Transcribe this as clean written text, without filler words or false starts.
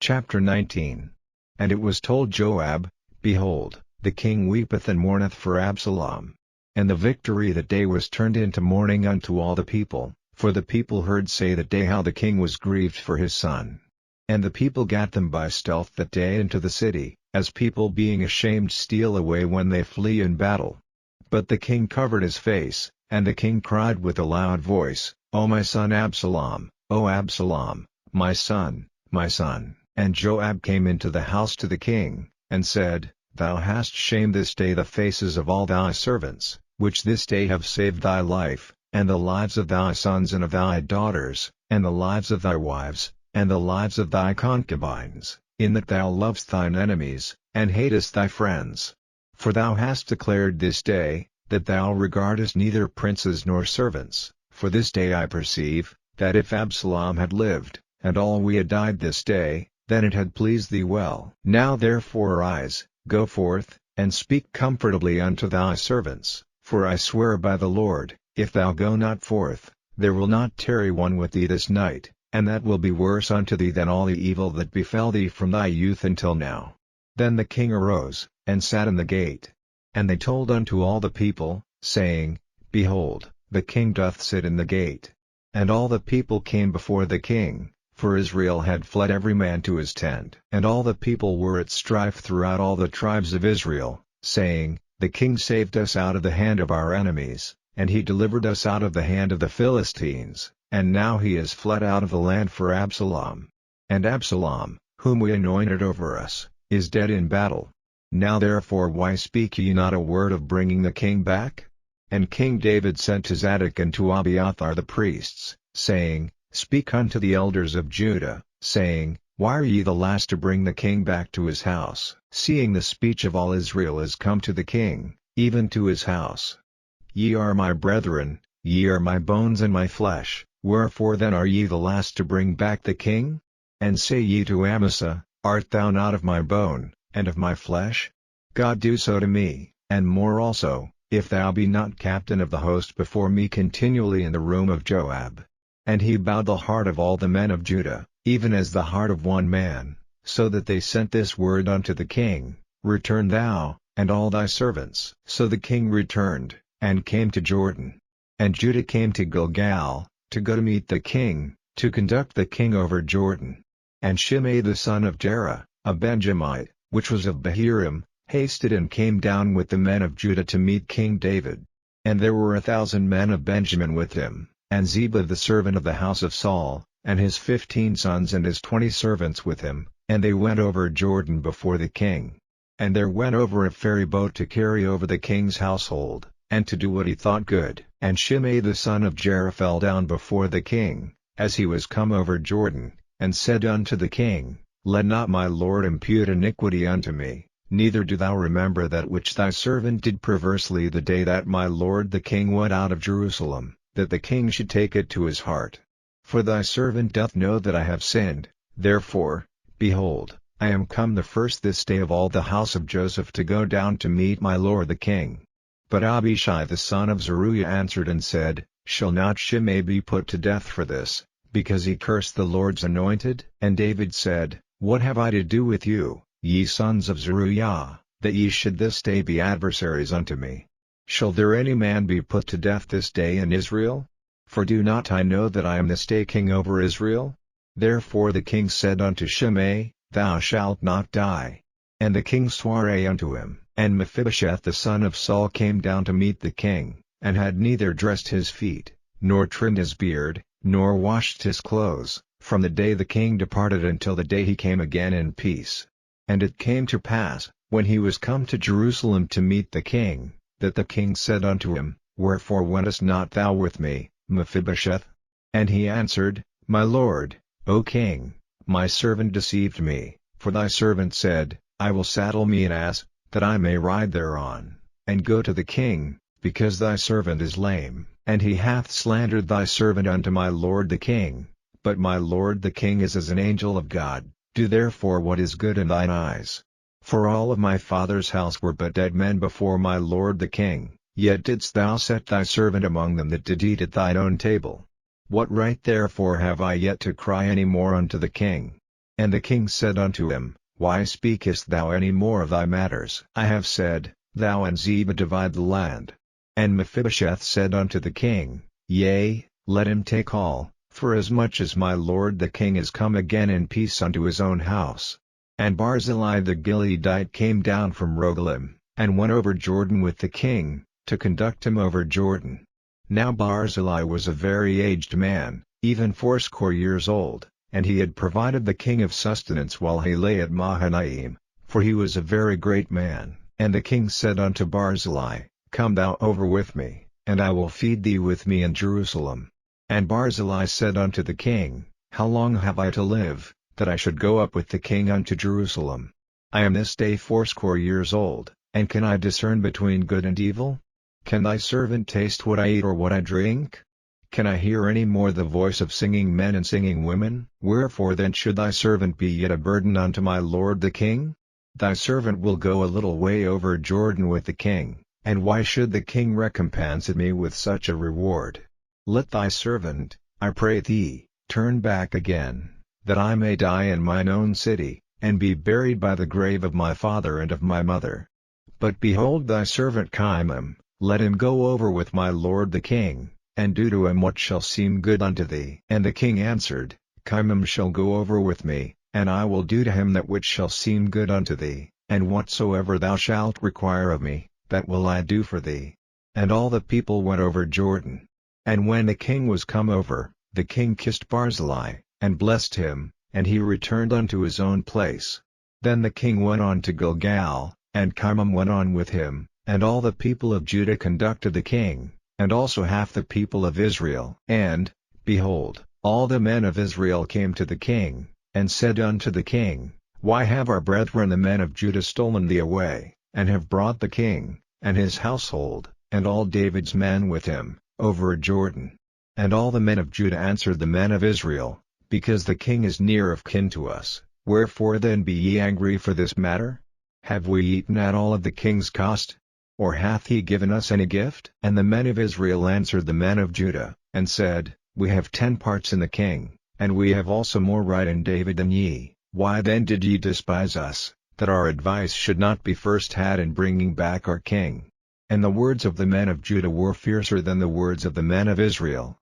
Chapter 19. And it was told Joab, Behold, the king weepeth and mourneth for Absalom. And the victory that day was turned into mourning unto all the people, for the people heard say that day how the king was grieved for his son. And the people gat them by stealth that day into the city, as people being ashamed steal away when they flee in battle. But the king covered his face, and the king cried with a loud voice, O my son Absalom, O Absalom, my son, my son. And Joab came into the house to the king, and said, Thou hast shamed this day the faces of all thy servants, which this day have saved thy life, and the lives of thy sons and of thy daughters, and the lives of thy wives, and the lives of thy concubines, in that thou lovest thine enemies, and hatest thy friends. For thou hast declared this day, that thou regardest neither princes nor servants, for this day I perceive, that if Absalom had lived, and all we had died this day, then it had pleased thee well. Now therefore arise, go forth, and speak comfortably unto thy servants, for I swear by the Lord, if thou go not forth, there will not tarry one with thee this night, and that will be worse unto thee than all the evil that befell thee from thy youth until now. Then the king arose, and sat in the gate. And they told unto all the people, saying, Behold, the king doth sit in the gate. And all the people came before the king, for Israel had fled every man to his tent. And all the people were at strife throughout all the tribes of Israel, saying, The king saved us out of the hand of our enemies, and he delivered us out of the hand of the Philistines, and now he is fled out of the land for Absalom. And Absalom, whom we anointed over us, is dead in battle. Now therefore why speak ye not a word of bringing the king back? And King David sent to Zadok and to Abiathar the priests, saying, Speak unto the elders of Judah, saying, Why are ye the last to bring the king back to his house, seeing the speech of all Israel is come to the king, even to his house? Ye are my brethren, ye are my bones and my flesh, wherefore then are ye the last to bring back the king? And say ye to Amasa, Art thou not of my bone, and of my flesh? God do so to me, and more also, if thou be not captain of the host before me continually in the room of Joab. And he bowed the heart of all the men of Judah, even as the heart of one man, so that they sent this word unto the king, Return thou, and all thy servants. So the king returned, and came to Jordan. And Judah came to Gilgal, to go to meet the king, to conduct the king over Jordan. And Shimei the son of Gera, a Benjamite, which was of Bahurim, hasted and came down with the men of Judah to meet King David. And there were 1,000 men of Benjamin with him, and Ziba the servant of the house of Saul, and his 15 sons and his 20 servants with him, and they went over Jordan before the king. And there went over a ferry boat to carry over the king's household, and to do what he thought good. And Shimei the son of Gera fell down before the king, as he was come over Jordan, and said unto the king, Let not my lord impute iniquity unto me, neither do thou remember that which thy servant did perversely the day that my lord the king went out of Jerusalem, that the king should take it to his heart. For thy servant doth know that I have sinned, therefore, behold, I am come the first this day of all the house of Joseph to go down to meet my lord the king. But Abishai the son of Zeruiah answered and said, Shall not Shimei be put to death for this, because he cursed the Lord's anointed? And David said, What have I to do with you, ye sons of Zeruiah, that ye should this day be adversaries unto me? Shall there any man be put to death this day in Israel? For do not I know that I am this day king over Israel? Therefore the king said unto Shimei, Thou shalt not die. And the king sware unto him. And Mephibosheth the son of Saul came down to meet the king, and had neither dressed his feet, nor trimmed his beard, nor washed his clothes, from the day the king departed until the day he came again in peace. And it came to pass, when he was come to Jerusalem to meet the king, that the king said unto him, Wherefore wentest not thou with me, Mephibosheth? And he answered, My lord, O king, my servant deceived me, for thy servant said, I will saddle me an ass, that I may ride thereon, and go to the king, because thy servant is lame. And he hath slandered thy servant unto my lord the king, but my lord the king is as an angel of God. Do therefore what is good in thine eyes. For all of my father's house were but dead men before my lord the king, yet didst thou set thy servant among them that did eat at thine own table. What right therefore have I yet to cry any more unto the king? And the king said unto him, Why speakest thou any more of thy matters? I have said, Thou and Ziba divide the land. And Mephibosheth said unto the king, Yea, let him take all, for as much as my lord the king is come again in peace unto his own house. And Barzillai the Gileadite came down from Rogelim, and went over Jordan with the king, to conduct him over Jordan. Now Barzillai was a very aged man, even 80 years old, and he had provided the king of sustenance while he lay at Mahanaim, for he was a very great man. And the king said unto Barzillai, Come thou over with me, and I will feed thee with me in Jerusalem. And Barzillai said unto the king, How long have I to live, that I should go up with the king unto Jerusalem? I am this day 80 years old, and can I discern between good and evil? Can thy servant taste what I eat or what I drink? Can I hear any more the voice of singing men and singing women? Wherefore then should thy servant be yet a burden unto my lord the king? Thy servant will go a little way over Jordan with the king, and why should the king recompense me with such a reward? Let thy servant, I pray thee, turn back again, that I may die in mine own city, and be buried by the grave of my father and of my mother. But behold thy servant Chimam, let him go over with my lord the king, and do to him what shall seem good unto thee. And the king answered, Chimam shall go over with me, and I will do to him that which shall seem good unto thee, and whatsoever thou shalt require of me, that will I do for thee. And all the people went over Jordan. And when the king was come over, the king kissed Barzillai, and blessed him, and he returned unto his own place. Then the king went on to Gilgal, and Chimam went on with him, and all the people of Judah conducted the king, and also half the people of Israel. And, behold, all the men of Israel came to the king, and said unto the king, Why have our brethren the men of Judah stolen thee away, and have brought the king, and his household, and all David's men with him, over Jordan? And all the men of Judah answered the men of Israel, Because the king is near of kin to us, wherefore then be ye angry for this matter? Have we eaten at all of the king's cost? Or hath he given us any gift? And the men of Israel answered the men of Judah, and said, We have 10 parts in the king, and we have also more right in David than ye. Why then did ye despise us, that our advice should not be first had in bringing back our king? And the words of the men of Judah were fiercer than the words of the men of Israel,